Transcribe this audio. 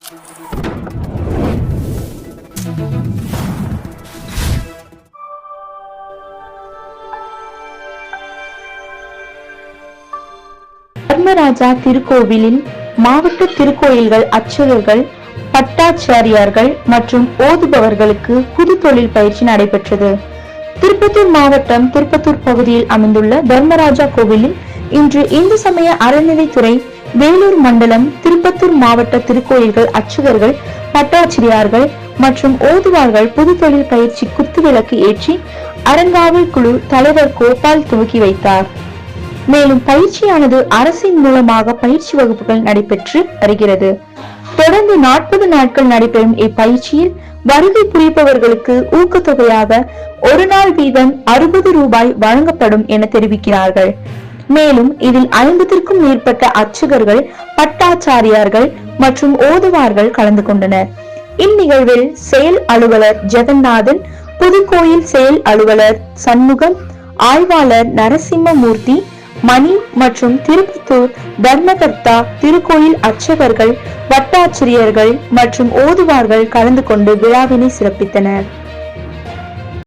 தர்மராஜா திருக்கோவிலில் மாவட்ட திருக்கோயில்கள் அர்ச்சகர்கள், பட்டாச்சாரியார்கள் மற்றும் ஓதுபவர்களுக்கு புது தொழில் பயிற்சி நடைபெற்றது. திருப்பத்தூர் மாவட்டம் திருப்பத்தூர் பகுதியில் அமைந்துள்ள தர்மராஜா கோவிலில் இன்று இந்து சமய அறநிலைத்துறை, வேலூர் மண்டலம், திருப்பத்தூர் மாவட்ட திருக்கோயில்கள் அர்ச்சகர்கள், பட்டாச்சிரியார்கள் மற்றும் ஓதுவார்கள் புது தொழில் பயிற்சி குத்துவிளக்கு ஏற்றி அறங்காவல் குழு தலைவர் கோபால் துவக்கி வைத்தார். மேலும் பயிற்சியானது அரசின் மூலமாக பயிற்சி வகுப்புகள் நடைபெற்று வருகிறது. தொடர்ந்து 40 நாட்கள் நடைபெறும் இப்பயிற்சியில் வருகை புரிப்பவர்களுக்கு ஊக்கத்தொகையாக ஒரு நாள் வீதம் 60 ரூபாய் வழங்கப்படும் என தெரிவிக்கிறார்கள். மேலும் இதில் 50க்கும் மேற்பட்ட அர்ச்சகர்கள், பட்டாச்சாரியார்கள் மற்றும் ஓதுவார்கள் கலந்து கொண்டனர். இந்நிகழ்வில் செயல் அலுவலர் ஜெகநாதன், புதுக்கோயில் செயல் அலுவலர் சண்முகம், ஆய்வாளர் நரசிம்மமூர்த்தி, மணி மற்றும் திருப்பத்தூர் தர்மகர்த்தா, திருக்கோயில் அர்ச்சகர்கள், வட்டாட்சியர்கள் மற்றும் ஓதுவார்கள் கலந்து கொண்டு விழாவினை சிறப்பித்தனர்.